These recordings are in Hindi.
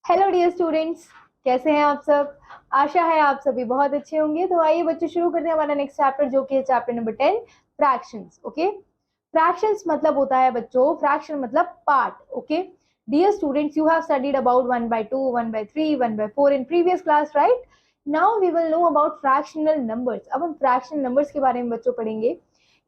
हेलो डियर स्टूडेंट्स, कैसे हैं आप सब। आशा है आप सभी बहुत अच्छे होंगे। तो आइए बच्चों, शुरू करते हैं हमारा नेक्स्ट चैप्टर, जो कि है chapter number 10, fractions. Okay, fractions मतलब होता है बच्चों, फ्रैक्शन मतलब part. Okay dear students, you have studied about 1/2, 1/3, 1/4 in previous class, right. Now we will know about fractional numbers. अब हम फ्रैक्शनल नंबर्स के बारे में बच्चों पढ़ेंगे।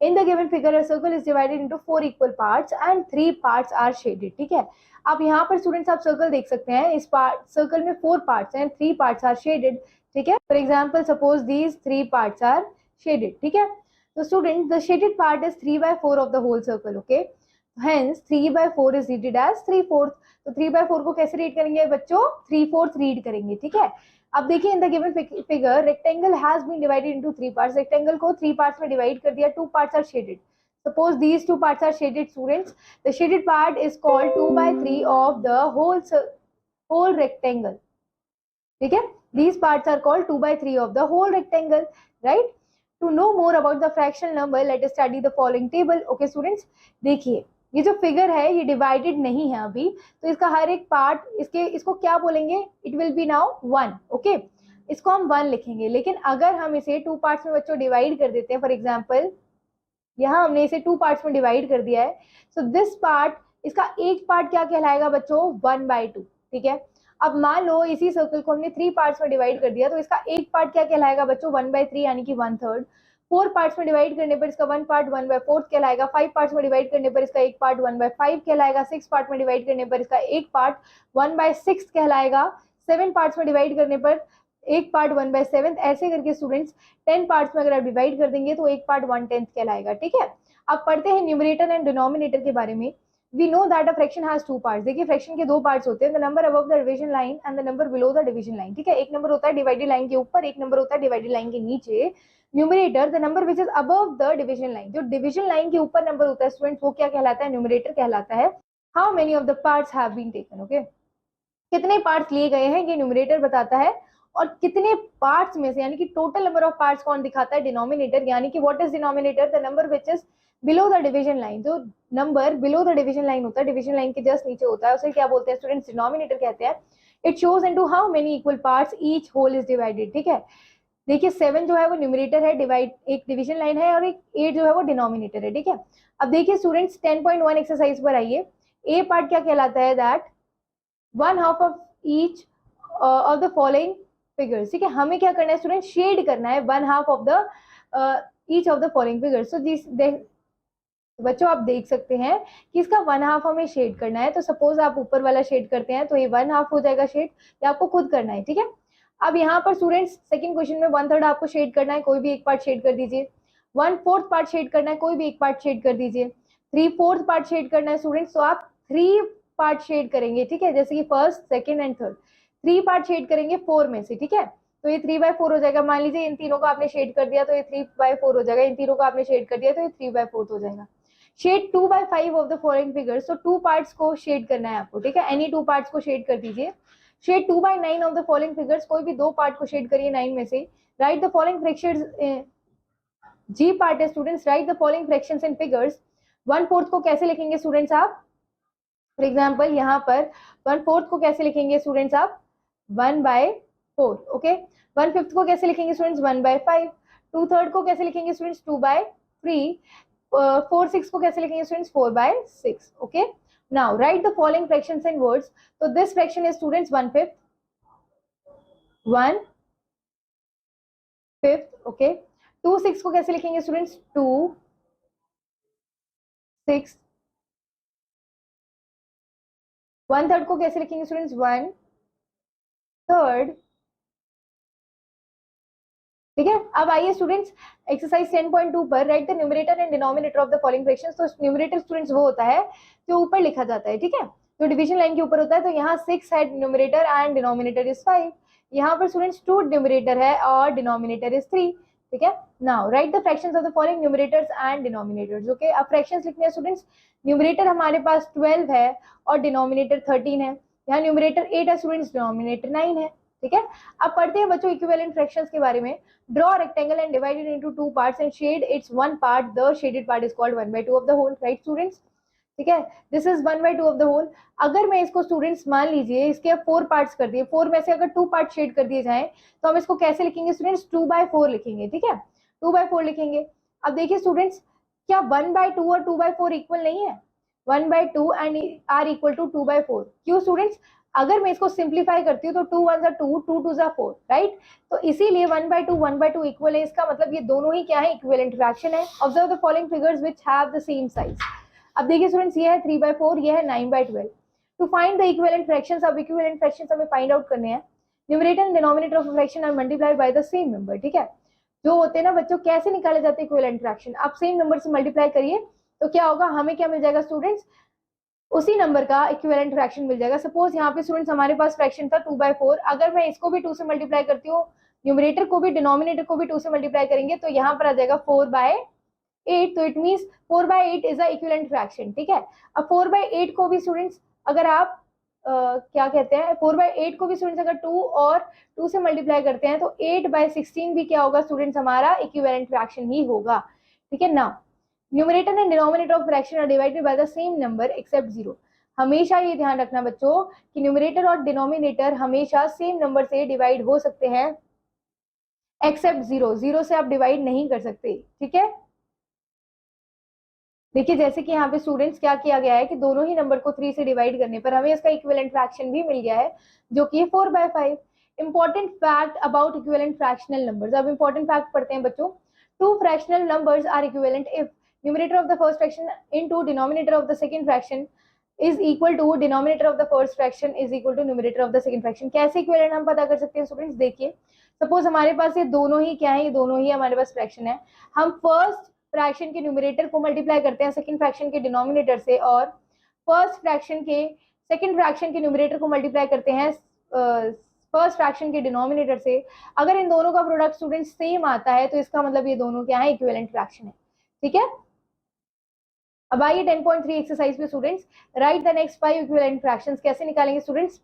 In the given figure a circle is divided into 4 equal parts and 3 parts are shaded. ठीक है, आप यहाँ पर स्टूडेंट्स आप सर्कल देख सकते हैं। इस पार्ट सर्कल में 4 पार्ट्स हैं, 3 पार्ट्स आर शेडेड। ठीक है, for example suppose these 3 parts are shaded. ठीक है, तो student the shaded part is 3/4 of the whole circle. Okay, hence 3/4 is readed as 3/4। तो 3/4 को कैसे रीड करेंगे बच्चों, 3/4 रीड करेंगे। ठीक है, अब देखिए in the given figure rectangle has been divided into 3 parts. Rectangle को 3 पार्ट्स में डिवाइड कर दिया, 2 parts are shaded. Suppose these 2 parts are shaded, students. The shaded part is called 2/3 of the whole rectangle. ठीक है, these parts are called 2/3 of the whole rectangle, right? To know more about the fractional number, let us study the following table. Okay students, देखिए ये जो फिगर है ये डिवाइडेड नहीं है अभी, तो इसका हर एक पार्ट इसको क्या बोलेंगे, it will be now 1। Okay, इसको हम 1 लिखेंगे। लेकिन अगर हम इसे 2 पार्ट्स में बच्चों डिवाइड कर देते हैं, फॉर एग्जाम्पल यहाँ हमने इसे 2 पार्ट्स में डिवाइड कर दिया है, सो दिस पार्ट, इसका एक पार्ट क्या कहलाएगा बच्चों, 1/2। ठीक है, अब मान लो इसी सर्कल को हमने 3 पार्ट्स में डिवाइड कर दिया, तो इसका एक पार्ट क्या कहलाएगा बच्चों, 1/3 यानी कि 1/3। 4 पार्ट्स में डिवाइड करने पर इसका 1 पार्ट 1/4 कहलाएगा। 5 पार्ट्स में डिवाइड करने पर इसका एक पार्ट 1/5 कहलाएगा। 6 पार्ट में डिवाइड करने पर इसका एक पार्ट 1/6 कहलाएगा। 7 पार्ट्स में डिवाइड करने पर एक पार्ट 1/7। ऐसे करके स्टूडेंट्स 10 पार्ट्स में अगर आप डिवाइड कर देंगे तो एक पार्ट 1/10 कहलाएगा। ठीक है, अब पढ़ते हैं न्यूमरेटर एंड डिनोमिनेटर के बारे में। We know that a fraction has 2 parts. देखिए फ्रैक्शन के 2 पार्ट्स होते हैं, the number above the division line and the number below the division line. ठीक है, एक नंबर होता है डिवाइडेड लाइन के ऊपर, एक नंबर होता है डिवाइडेड लाइन के नीचे। Numerator the number which is above the division line, जो डिवीजन लाइन के ऊपर नंबर होता है स्टूडेंट्स, वो क्या कहलाता है, न्यूमरेटर कहलाता है। How many of the parts have been taken. Okay, कितने पार्ट्स लिए गए हैं ये न्यूमरेटर बताता है, और कितने पार्ट्स में से यानी कि टोटल नंबर ऑफ पार्ट्स कौन दिखाता है, डिनोमिनेटर। यानी कि what is denominator, the number which is below the division line. जो number below the division line होता है, डिवीजन लाइन के जस्ट नीचे होता है, उसे क्या बोलते हैं स्टूडेंट्स, डिनोमिनेटर कहते हैं। It shows into how many equal parts each whole is divided. ठीक है, देखिए 7 जो है वो न्यूमरेटर है, डिवाइड एक डिवीजन लाइन है, और एक 8 जो है वो डिनोमिनेटर है। ठीक है, अब देखिए स्टूडेंट्स 10.1 एक्सरसाइज पर आइए। ए पार्ट क्या कहलाता है, that 1/2 of each of the following figures. ठीक है, हमें क्या करना है स्टूडेंट, शेड करना है 1/2 of the each of the following figures. So this बच्चों आप देख सकते हैं कि इसका 1/2 हमें शेड करना है। तो सपोज आप ऊपर वाला शेड करते हैं तो ये 1/2 हो जाएगा शेड, या आपको खुद करना है। ठीक है, अब यहाँ पर स्टूडेंट्स सेकंड क्वेश्चन में 1/3 आपको शेड करना है, कोई भी एक पार्ट शेड कर दीजिए। 1/4 पार्ट शेड करना है, कोई भी एक पार्ट शेड कर दीजिए। 3/4 पार्ट शेड करना है स्टूडेंट्स, तो आप 3 पार्ट शेड करेंगे। ठीक है, जैसे कि first, second and third, 3 part shade करेंगे 4 में से। ठीक है, तो ये 3/4 हो जाएगा। मान लीजिए इन तीनों को आपने शेड कर दिया तो ये 3/4 हो जाएगा, इन तीनों को आपने शेड कर दिया तो ये 3/4 हो जाएगा। Shade 2/5 of the following figures, तो 2 पार्ट्स को शेड करना है आपको। ठीक है, एनी 2 पार्ट्स को शेड कर दीजिए। Shade 2/9 of the following figures, कोई भी 2 पार्ट को शेड करिए 9 में से। राइट द फॉलोइंग फ्रैक्शंस, जी पार्ट है students, write the following fractions in figures. 1/4 को कैसे लिखेंगे स्टूडेंट्स आप, फॉर एग्जाम्पल यहाँ पर 1/4 को कैसे लिखेंगे स्टूडेंट्स आप, 1/4। ओके, 1/5 को कैसे लिखेंगे स्टूडेंट्स, 1/5। 2/3 को कैसे लिखेंगे स्टूडेंट्स, 2/3। 4/6 को कैसे लिखेंगे students, 4/6। Okay, now write the following fractions in words. तो this fraction is students 1/5, 1/5। Okay, 2/6 को कैसे लिखेंगे स्टूडेंट्स, 2/6। 1/3 को कैसे लिखेंगे स्टूडेंट्स, 1/3। ठीक है, अब आइए स्टूडेंट्स एक्सरसाइज 10.2 पर, right the numerator and denominator of the following fractions. तो न्यूमरेटर स्टूडेंट्स वो होता है जो ऊपर लिखा जाता है। ठीक है, जो डिवीजन लाइन के ऊपर होता है। तो यहाँ 6 है न्यूमरेटर एंड डिनोमिनेटर इज 5। यहाँ पर स्टूडेंट्स 2 न्यूमरेटर है और डिनोमिनेटर इज 3। ठीक है, now write the fractions of the following numerators and denominators. Okay, अब फ्रैक्शंस लिखने हैं स्टूडेंट्स। न्यूमरेटर हमारे पास 12 है और डिनोमिनेटर 13 है। यहाँ न्यूमरेटर 8 है स्टूडेंट्स, डिनोमिनेटर 9 है। ठीक है, अब पढ़ते हैं बच्चों इक्विवेलेंट फ्रैक्शंस के बारे में। Draw a rectangle and divide it into 2 parts and shade its one part. The shaded part is called 1/2 of the whole. Right, students? ठीक है, this is 1/2 of the whole. अगर मैं इसको स्टूडेंट्स मान लीजिए इसके 4 पार्ट्स कर दिए, 4 में से अगर 2 पार्ट शेड कर दिए जाएं तो हम इसको कैसे लिखेंगे स्टूडेंट्स, 2/4 लिखेंगे। ठीक है, 2/4 लिखेंगे। अब देखिए स्टूडेंट्स, क्या 1/2 और 2/4 इक्वल नहीं है? 1/2 एंड आर इक्वल टू 2/4। क्यों स्टूडेंट्स? अगर मैं इसको सिंप्लीफाई करती हूँ तो 2 1 2, 2 2 4, राइट? तो इसीलिए 1/2 इक्वल है। इसका मतलब ये दोनों ही क्या है, इक्विवेलेंट फ्रैक्शन है। Observe the following figures which have the same size. अब देखिए स्टूडेंट्स, ये है 3/4, ये है 9/12। To find the equivalent fractions, अब इक्विवेलेंट फ्रैक्शंस हमें फाइंड आउट करने हैं। Numerator and denominator of fraction are multiplied by the same number. ठीक है, जो होते हैं ना बच्चों, कैसे निकाले जाते हैं इक्विवेलेंट फ्रैक्शन? आप सेम नंबर से मल्टीप्लाई करिए तो क्या होगा, हमें क्या मिल जाएगा स्टूडेंट्स, उसी नंबर का इक्विवेलेंट फ्रैक्शन मिल जाएगा। सपोज यहाँ पे स्टूडेंट्स हमारे पास फ्रैक्शन था 2/4, अगर मैं इसको भी 2 से मल्टीप्लाई करती हूँ, न्यूमरेटर को भी डिनोमिनेटर को भी 2 से मल्टीप्लाई करेंगे तो यहाँ पर आ जाएगा 4/8। तो it means 4/8 is a equivalent fraction. ठीक है, अब 4/8 को भी स्टूडेंट्स अगर आप क्या कहते हैं, 4/8 को भी स्टूडेंट्स अगर 2 और 2 से मल्टीप्लाई करते हैं तो 8/16 भी क्या होगा स्टूडेंट्स, हमारा इक्विवेलेंट फ्रैक्शन ही होगा। ठीक है ना, numerator and denominator of fraction are divided by the same number except 0। हमेशा ये ध्यान रखना बच्चों कि न्यूमरेटर और डिनोमिनेटर हमेशा सेम नंबर से डिवाइड हो सकते हैं एक्सेप्ट 0। 0 से आप डिवाइड नहीं कर सकते। ठीक है, देखिए जैसे कि यहाँ पे स्टूडेंट्स क्या किया गया है कि दोनों ही नंबर को 3 से डिवाइड करने पर हमें इसका इक्विवेलेंट फ्रैक्शन भी मिल गया है जो कि 4/5। Important fact about equivalent fractional numbers. अब इंपॉर्टेंट फैक्ट पढ़ते हैं बच्चों। 2 fractional numbers are equivalent if numerator of the first fraction into denominator of the second fraction is equal to denominator of the first fraction is equal to numerator of the second fraction। कैसे इक्विवेलेंट हम पता कर सकते हैं स्टूडेंट्स? देखिए सपोज हमारे पास ये दोनों ही क्या है, ये दोनों ही हमारे पास फ्रैक्शन है। हम फर्स्ट फ्रैक्शन के न्यूमरेटर को मल्टीप्लाई करते हैं सेकंड फ्रैक्शन के डिनोमिनेटर से, और फर्स्ट फ्रैक्शन के सेकंड फ्रैक्शन के न्यूमरेटर को मल्टीप्लाई करते हैं फर्स्ट फ्रैक्शन के डिनोमिनेटर से। अगर इन दोनों का प्रोडक्ट स्टूडेंट सेम आता है तो इसका मतलब ये दोनों क्या है, इक्विवेलेंट फ्रैक्शन है। ठीक है, अब आइए 10.3 एक्सरसाइज पे students, write the next 5 equivalent fractions. कैसे निकालेंगे स्टूडेंट्स?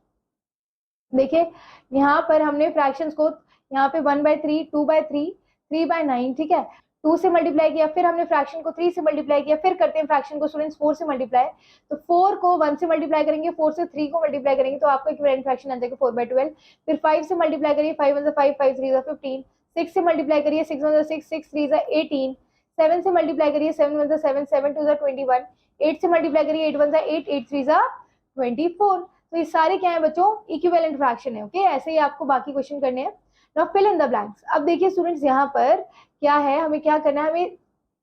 देखिए यहाँ पर हमने फ्रैक्शंस को यहाँ पे 1/3, 2/3, 3/9, ठीक है, 2 से मल्टीप्लाई किया, फिर हमने फ्रैक्शन को 3 से मल्टीप्लाई किया, फिर करते हैं फ्रैक्शन को स्टूडेंट्स 4 से मल्टीप्लाई। तो 4 को 1 से मल्टीप्लाई करेंगे, 4 से 3 को मल्टीप्लाई करेंगे तो आपको इक्विवेलेंट फ्रैक्शन आ जाएगा 4/12। फिर 5 से मल्टीप्लाई करिए, 5 1 5, 5 3 15। 6 से मल्टीप्लाई करिए, 6 1 6, 6 3 18। 7 से मल्टीप्लाई करिए, 7 1 7, 7 2 21। 8 से मल्टीप्लाई करिए, 8 1 8, 8 3 24। तो ये सारे क्या है बच्चों, इक्विवेलेंट फ्रैक्शन है। ओके, ऐसे ही आपको बाकी क्वेश्चन करने हैं। Now fill in the blanks. अब देखिए स्टूडेंट्स यहाँ पर क्या है, हमें क्या करना है, हमें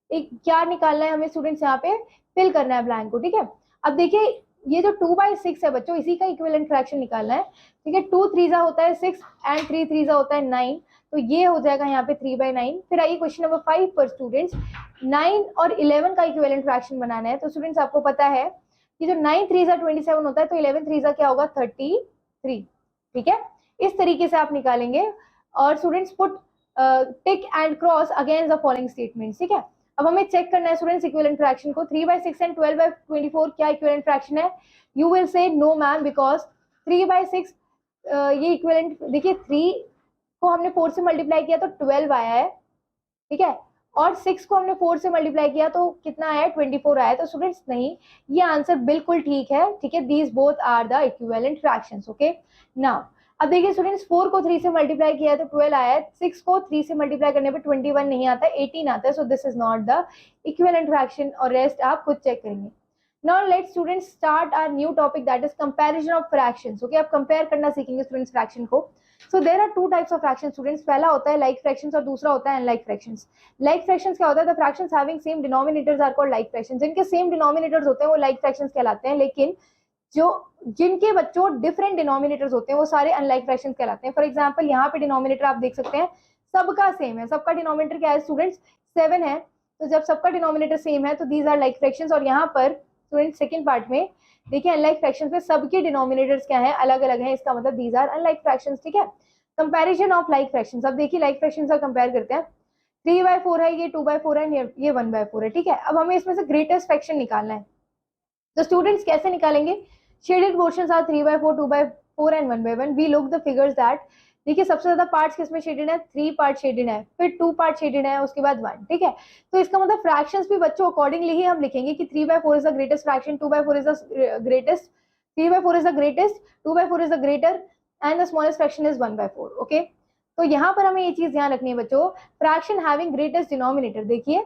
एक क्या निकालना है, हमें स्टूडेंट्स यहाँ पे फिल करना है ब्लैंक को। ठीक है, अब देखिए ये जो 2/6 है बच्चों, इसी का इक्विवेलेंट फ्रैक्शन निकालना है। ठीक है, 2 3 होता है 6 एंड 3 3 होता है 9, तो ये हो जाएगा यहाँ पे 3/9। फिर आइए क्वेश्चन नंबर 5 पर स्टूडेंट्स, 9 और 11 का इक्विवेलेंट फ्रैक्शन बनाना है। तो स्टूडेंट्स आपको पता है कि जो 9 3 27 होता है तो 11 3 क्या होगा, 33। ठीक है, इस तरीके से आप निकालेंगे। और students put tick and cross against the following statements. ठीक है, अब हमें चेक करना है स्टूडेंट्स इक्विवेलेंट फ्रैक्शन को। 3/6 एंड 12/24 क्या इक्विवेलेंट फ्रैक्शन है? You will say no ma'am, because 3/6 ये इक्विवेलेंट, देखिए 3 को हमने 4 से मल्टीप्लाई किया तो 12 आया है। ठीक है, और 6 को हमने 4 से मल्टीप्लाई किया तो कितना आया, 24 आया। तो स्टूडेंट्स नहीं, ये आंसर बिल्कुल ठीक है। ठीक है, these both are the equivalent fractions. Okay, now अब देखिए स्टूडेंट्स, 4 को 3 से मल्टीप्लाई किया है तो 12 आया है। 6 को 3 से मल्टीप्लाई करने पे 21 नहीं आता, 18 आता है। So this is not the equivalent fraction, और रेस्ट आप खुद चेक करेंगे। Now let's students start our new topic, that is comparison of fractions. Okay, आप कंपेयर करना सीखेंगे स्टूडेंट्स फ्रैक्शन को। So there are 2 types of fractions students. पहला होता है लाइक फ्रैक्शंस और दूसरा होता है अनलाइक फ्रैक्शंस। लाइक फ्रैक्शंस क्या होता है? The fractions having same denominators are called like fractions. जिनके सेम डिनोमिनेटर्स होते हैं वो लाइक फ्रैक्शंस कहलाते हैं, लेकिन जो जिनके बच्चों डिफरेंट डिनोमिनेटर्स होते हैं वो सारे अनलाइक फ्रैक्शंस कहलाते हैं। फॉर एग्जांपल यहाँ पे डिनोमिनेटर आप देख सकते हैं सबका सेम है। सबका डिनोमिनेटर क्या है स्टूडेंट्स? 7 है। तो जब सबका डिनोमिनेटर सेम है तो दीज आर लाइक फ्रैक्शंस। और यहाँ पर स्टूडेंट सेकंड पार्ट में देखिए अनलाइक फ्रैक्शंस में सबके डिनोमिनेटर्स क्या है, अलग अलग है, इसका मतलब दीज आर अनलाइक फ्रैक्शंस। ठीक है, कंपैरिजन ऑफ लाइक फ्रैक्शंस। अब देखिए लाइक फ्रैक्शंस का कंपेयर करते हैं। 3/4 है, ये 2/4 है, ये 1/4 है। ठीक है, अब हमें इसमें से ग्रेटेस्ट फ्रैक्शन निकालना है। तो स्टूडेंट्स कैसे निकालेंगे? Shaded portions are 3/4, 2/4 and 1/1. We look the figures that देखिए सबसे ज्यादा पार्ट्स किसमें शेडेड है, 3 पार्ट शेडेड है, फिर 2 पार्ट शेडेड है, उसके बाद 1, ठीक है। तो इसका मतलब फ्रैक्शंस भी बच्चों अकॉर्डिंगली ही हम लिखेंगे कि 3/4 is the greatest fraction, 2/4 is the greatest, 3/4 is the greatest, 2/4 is the greater and the smallest fraction is 1/4, okay. तो यहाँ पर हमें ये चीज ध्यान रखनी है बच्चों, फ्रैक्शन हैविंग ग्रेटेस्ट डिनोमिनेटर, देखिए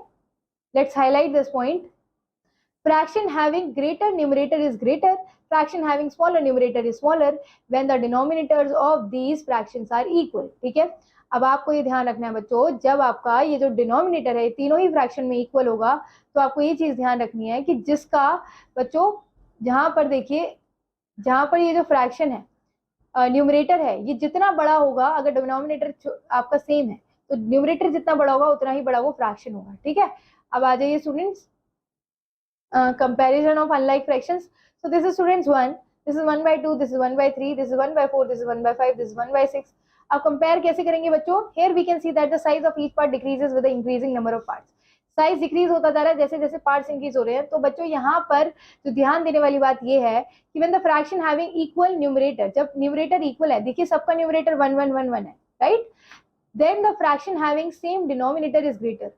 let's highlight this point, fraction having greater numerator is greater, fraction having smaller numerator is smaller when the denominators of these fractions are equal, ठीक है। अब आपको ये ध्यान रखना है बच्चों, जब आपका ये जो डिनोमिनेटर है तीनों ही फ्रैक्शन में इक्वल होगा, तो आपको ये चीज ध्यान रखनी है कि जिसका बच्चों, जहां पर देखिए, जहां पर ये जो फ्रैक्शन है न्यूमरेटर है, ये जितना बड़ा होगा, अगर डिनोमिनेटर आपका सेम है तो न्यूमरेटर जितना बड़ा होगा उतना ही बड़ा वो फ्रैक्शन होगा, ठीक है। अब आ जाइए students, comparison of unlike fractions. So this is students 1, this is 1/2, this is 1/3, this is 1/4, this is 1/5, this is 1/6. अब कंपेयर कैसे करेंगे बच्चों, here we can see that the size of each part decreases with the increasing number of parts. Size decrease होता जा रहा है जैसे जैसे पार्ट्स इंक्रीज हो रहे हैं। तो बच्चों यहाँ पर जो ध्यान देने वाली बात ये है कि when the fraction having equal numerator, जब न्यूमरेटर इक्वल है, देखिए सबका न्यूमरेटर 1 1 1 1 है, right, then the fraction having same denominator is greater,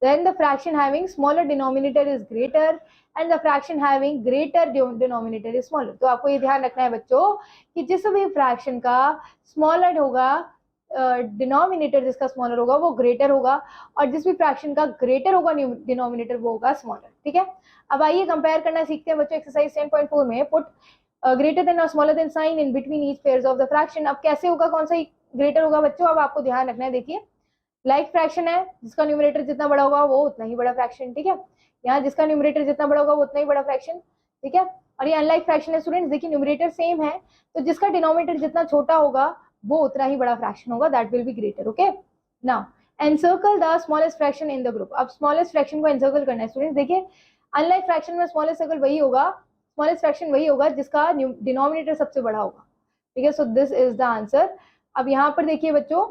then the fraction having smaller denominator is greater and the fraction having greater denominator is smaller. तो आपको ये ध्यान रखना है बच्चों कि जिस भी फ्रैक्शन का स्मॉलर होगा, डिनोमिनेटर जिसका स्मॉलर होगा वो ग्रेटर होगा, और जिस भी फ्रैक्शन का ग्रेटर होगा डिनोमिनेटर वो होगा स्मॉलर, ठीक है। अब आइए कंपेयर करना सीखते हैं बच्चों। एक्सरसाइज 10.4 में पुट ग्रेटर देन और smaller than sign in between each pairs of the fraction. अब कैसे होगा, कौन सा ग्रेटर होगा बच्चों, अब आपको ध्यान रखना है। देखिए लाइक फ्रैक्शन है, जिसका न्यूमरेटर जितना बड़ा होगा वो उतना ही बड़ा फ्रैक्शन, ठीक है। यहाँ जिसका न्यूमरेटर जितना बड़ा होगा वो उतना ही बड़ा फ्रैक्शन, ठीक है। और ये अनलाइक फ्रैक्शन है स्टूडेंट्स, देखिए न्यूमरेटर सेम है तो जिसका डिनोमिनेटर जितना छोटा होगा वो उतना ही बड़ा फ्रैक्शन होगा, that will be greater, okay. Now encircle the smallest fraction in the group. अब स्मॉलेस्ट फ्रैक्शन को एनसर्कल करना है स्टूडेंट्स। देखिए अनलाइक फ्रैक्शन में स्मॉलेस्ट सर्कल वही होगा, स्मॉलेस्ट फ्रैक्शन वही होगा जिसका डिनोमिनेटर सबसे बड़ा होगा, ठीक है। So this is the answer. अब यहाँ पर देखिए बच्चों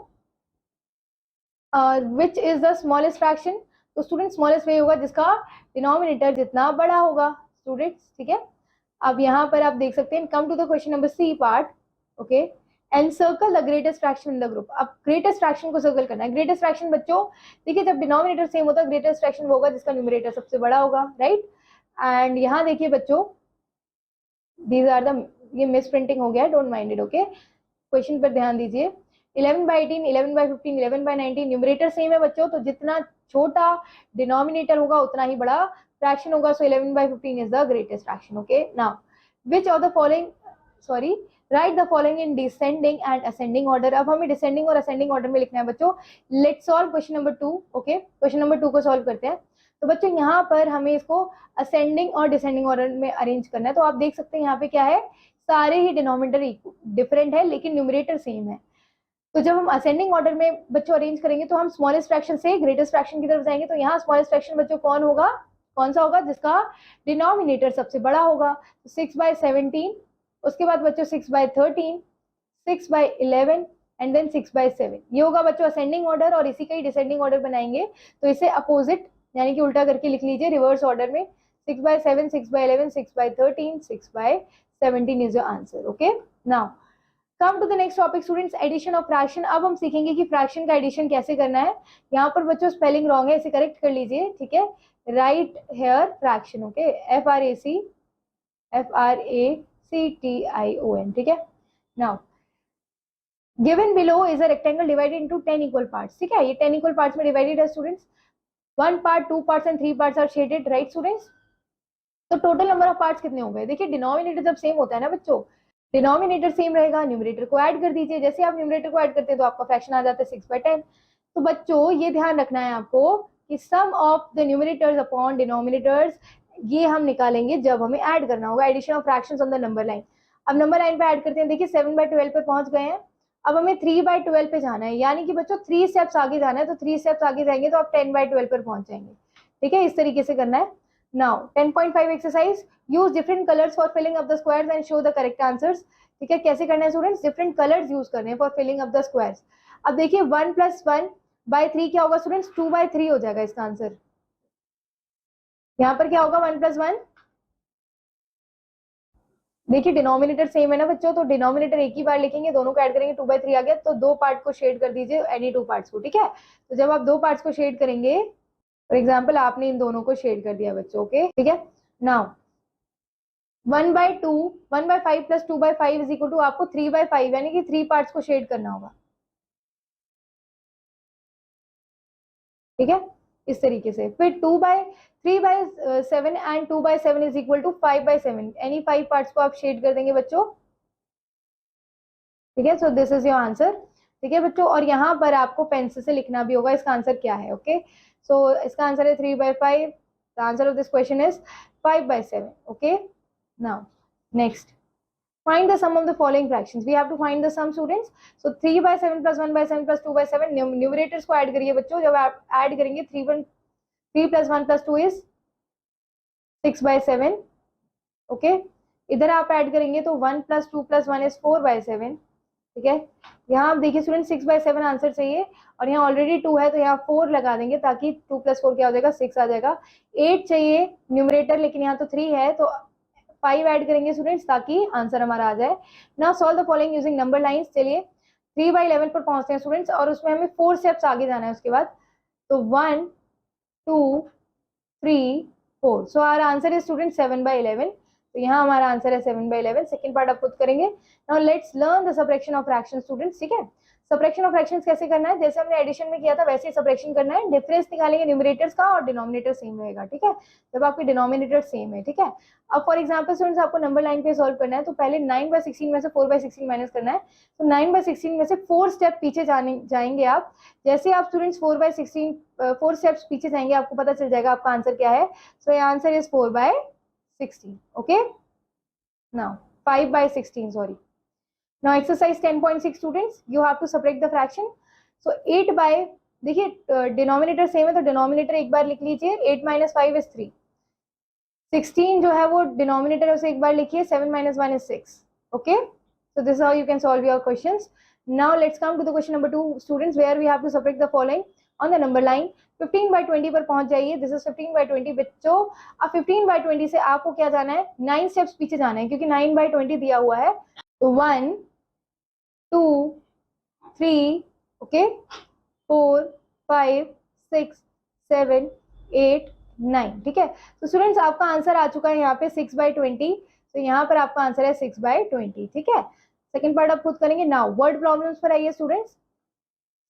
which is the smallest fraction, तो स्टूडेंट स्मॉलेस्ट वही होगा जिसका डिनोमिनेटर जितना बड़ा होगा स्टूडेंट्स, ठीक है। अब यहाँ पर आप देख सकते हैं, come to the question number C part, okay. And circle the greatest fraction in the group. अब ग्रेटेस्ट फ्रैक्शन को सर्कल करना है। ग्रेटेस्ट फ्रैक्शन बच्चों देखिए जब डिनोमिनेटर सेम होता है ग्रेटेस्ट फ्रैक्शन वो होगा जिसका न्यूमरेटर सबसे बड़ा होगा, राइट। एंड यहाँ देखिए बच्चों दीज आर द, ये मिस प्रिंटिंग हो गया, don't mind it, okay. Question पर ध्यान दीजिए। 11/18, 11/15, 11/19 न्यूमरेटर सेम है बच्चों, तो जितना छोटा डिनोमिनेटर होगा उतना ही बड़ा फ्रैक्शन होगा। सो 11/15 is the greatest fraction, okay. Now which of the following, sorry, right the following in descending and ascending order. अब हमें डिसेंडिंग और असेंडिंग ऑर्डर में लिखना है बच्चों। Let's solve question number 2, okay. Question number 2 को सॉल्व करते हैं। तो बच्चों यहाँ पर हमें इसको असेंडिंग और डिसेंडिंग ऑर्डर में अरेंज करना है। तो आप देख सकते हैं यहाँ पे क्या है, सारे ही डिनोमिनेटर डिफरेंट है लेकिन न्यूमरेटर सेम है। तो जब हम असेंडिंग ऑर्डर में बच्चों अरेंज करेंगे तो हम स्मॉलेस्ट फ्रैक्शन से ग्रेटेस्ट फ्रैक्शन की तरफ जाएंगे। तो यहाँ स्मॉलेस्ट फ्रैक्शन बच्चों कौन होगा, कौन सा होगा, जिसका डिनोमिनेटर सबसे बड़ा होगा। 6/17, उसके बाद बच्चों 6/13, 6/11 एंड देन 6/7, ये होगा बच्चों असेंडिंग ऑर्डर। और इसी का ही डिसेंडिंग ऑर्डर बनाएंगे तो इसे अपोजिट यानी कि उल्टा करके लिख लीजिए रिवर्स ऑर्डर में। 6/7, 6/11, 6/13, 6/17 is your answer, okay. Now come to the next topic students, addition of fraction. अब हम सीखेंगे कि फ्रैक्शन का एडिशन कैसे करना है। यहाँ पर बच्चों स्पेलिंग रॉन्ग है, इसे करेक्ट कर लीजिए, ठीक है। Write here fraction, okay, FRACTION, ठीक है। Now given below is a rectangle divided into 10 equal parts, ठीक है। ये 10 इक्वल पार्ट्स में डिवाइडेड है students. 1 part, 2 parts and 3 parts are shaded, right students. तो टोटल नंबर ऑफ पार्ट्स कितने हो गए, देखिए डिनोमिनेटर जब सेम होता है ना बच्चों, डिनोमिनेटर सेम रहेगा, न्यूमरेटर को ऐड कर दीजिए। जैसे आप न्यूमरेटर को ऐड करते हैं तो आपका फ्रैक्शन आ जाता है 6/10। तो बच्चों ये ध्यान रखना है आपको कि sum of the numerators upon denominators ये हम निकालेंगे जब हमें ऐड करना होगा। Addition of fractions on the number line. अब नंबर लाइन पे ऐड करते हैं। देखिए 7/12 पे पहुंच गए हैं, अब हमें 3/12 पे जाना है, यानी कि बच्चों 3 स्टेप्स आगे जाना है। तो 3 स्टेप्स आगे जाएंगे तो आप 10/12 पर पहुंच जाएंगे, ठीक है। इस तरीके से करना है। Now 10.5 exercise, use different colours for filling up the squares and show the correct answers, ठीक है। कैसे करना है स्टूडेंट्स, डिफरेंट कलर्स यूज करने हैं for filling up the squares. अब देखिए 1 + 1/3 क्या होगा स्टूडेंट्स, 2/3 हो जाएगा इसका आंसर। यहाँ पर क्या होगा 1 + 1, देखिए डिनोमिनेटर सेम है ना बच्चों, तो डिनोमिनेटर एक ही बार लिखेंगे, दोनों को ऐड करेंगे, 2/3 आ गया, तो दो पार्ट को शेड कर दीजिए, एनी टू पार्ट्स को, ठीक है। तो जब आप दो पार्ट्स को शेड करेंगे, फॉर एग्जाम्पल आपने इन दोनों को शेड कर दिया बच्चों, ओके, ठीक है। Now 1/2 1/5 plus 2/5 is equal to आपको 3/5 यानी कि 3 पार्ट्स को शेड करना होगा, ठीक है, इस तरीके से। फिर 3/7 एंड 2/7 इज इक्वल टू 5/7 यानी 5 पार्ट्स को आप शेड कर देंगे बच्चों, ठीक है। So this is your answer, ठीक है बच्चों। और यहाँ पर आपको पेंसिल से लिखना भी होगा इसका आंसर क्या है, ओके। सो इसका आंसर है 3/5, the answer of this question is 5/7, okay. Now next, find the sum of the following fractions. We have to find the sum, students. So 3/7 plus 1/7 plus 2/7, numerators को ऐड करिए बच्चों। जब आप ऐड करेंगे 3 plus 1 plus 2 is 6/7, ओके। इधर आप ऐड करेंगे तो 1 plus 2 plus 1 is 4/7, ठीक है। यहाँ आप देखिए स्टूडेंट 6/7 आंसर चाहिए, और यहाँ ऑलरेडी 2 है तो यहाँ 4 लगा देंगे, ताकि 2 + 4 क्या हो जाएगा, 6 आ जाएगा। 8 चाहिए न्यूमरेटर, लेकिन यहाँ तो 3 है, तो 5 ऐड करेंगे स्टूडेंट्स, ताकि आंसर हमारा आ जाए। Now solve the following using number lines. चलिए 3/11 पर पहुंचते हैं स्टूडेंट्स, और उसमें हमें 4 स्टेप्स आगे जाना है उसके बाद। तो 1 2 3 4, so our answer is student 7/11। तो यहाँ हमारा आंसर है 7/11। सेकंड पार्ट आप खुद करेंगे। Now let's learn the subtraction of fraction students, ठीक है। सबट्रैक्शन ऑफ फ्रैक्शंस कैसे करना है, जैसे हमने एडिशन में किया था वैसे ही सबट्रैक्शन करना है। डिफरेंस निकालेंगे न्यूमरेटर्स का, और डिनोमिनेटर सेम रहेगा, ठीक है, जब आपके डिनोमिनेटर सेम है, ठीक है। अब फॉर एग्जांपल स्टूडेंट्स आपको नंबर लाइन पे सॉल्व करना है, तो पहले 9/16 में से 4/16 माइनस करना है। तो 9/16 में से 4 स्टेप पीछे जाएंगे आप। जैसे आप स्टूडेंट्स 4 स्टेप्स पीछे जाएंगे, आपको पता चल जाएगा आपका आंसर क्या है। सो your answer is 4/16, okay. Now 5/16, sorry. Now exercise 10.6 students, you have to subtract the fraction. So 8 by, देखिए डिनोमिनेटर सेम है तो डिनोमिनेटर एक बार लिख लीजिए, 8 - 5 is 3। 16 जो है वो डिनोमिनेटर है उसे एक बार लिखिए, 7 - 1 is 6, okay. So this is how you can solve your questions. Now let's come to the question number 2 students, where we have to subtract the following on the number line. 15/20 पर पहुंच जाइए। दिस इज 15/20 बच्चों। अब 15/20 से आपको क्या जाना है, 9 स्टेप्स पीछे जाना है, क्योंकि 9/20 दिया हुआ है। तो 1 2 3, ओके, 4 5 6 7 8 9, ठीक है। तो स्टूडेंट्स आपका आंसर आ चुका है यहाँ पे 6/20। तो यहाँ पर आपका आंसर है 6/20, ठीक है। सेकंड पार्ट आप खुद करेंगे। नाउ वर्ड प्रॉब्लम्स पर आइए स्टूडेंट्स।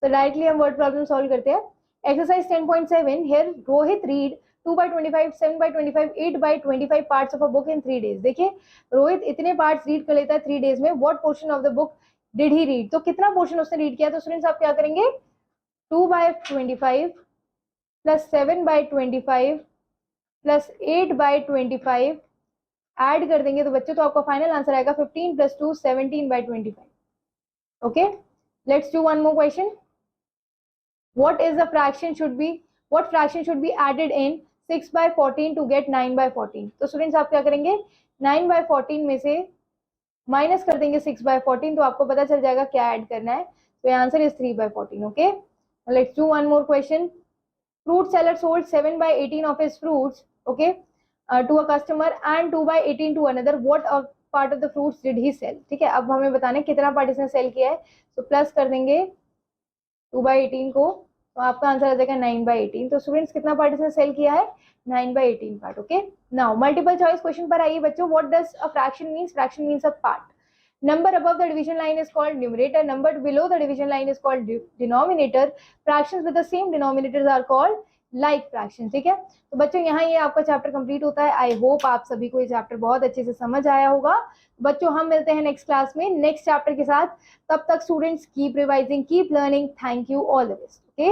तो डायरेक्टली हम वर्ड प्रॉब्लम सॉल्व करते हैं। Exercise 10.7, here Rohit read 2/25, 7/25, 8/25 parts of a book in 3 days. देखिए रोहित इतने पार्ट्स रीड कर लेता है 3 डेज में। What portion of the book did he read, तो कितना पोर्शन उसने रीड किया। तो स्टूडेंट्स आप क्या करेंगे, 2/25 प्लस 7/25 प्लस 8/25 ऐड कर देंगे, तो बच्चों तो आपका फाइनल आंसर आएगा 15 + 2 17/25, okay. Let's do one more question. What fraction should be added in 6/14 to get 9/14? तो स्टूडेंट्स आप क्या करेंगे, 9/14 में से माइनस कर देंगे 6/14, तो आपको पता चल जाएगा क्या ऐड करना है। तो answer is 3/14, okay. Let's do one more question. Fruit seller sold 7/18 of his fruits, okay, to a customer and 2/18 to another. What part of the fruits did he sell? ठीक है, अब हमें बताना है कितना पार्ट इसने सेल किया है। तो प्लस कर देंगे 2/18 को, तो आपका आंसर आ जाएगा 9/18। तो स्टूडेंट्स कितना पार्ट इसने सेल किया है, 9/18 part, okay. Now multiple choice question पर आइए बच्चों। What does a fraction means, fraction means a part. Number above the division line is called numerator, number below the division line is called denominator. Fractions with the same denominators are called like fractions, ठीक है। तो बच्चों यहाँ ये आपका चैप्टर कंप्लीट होता है। आई होप आप सभी को ये चैप्टर बहुत अच्छे से समझ आया होगा। बच्चों हम मिलते हैं नेक्स्ट क्लास में नेक्स्ट चैप्टर के साथ। तब तक students keep revising, keep learning. Thank you, all the best, okay.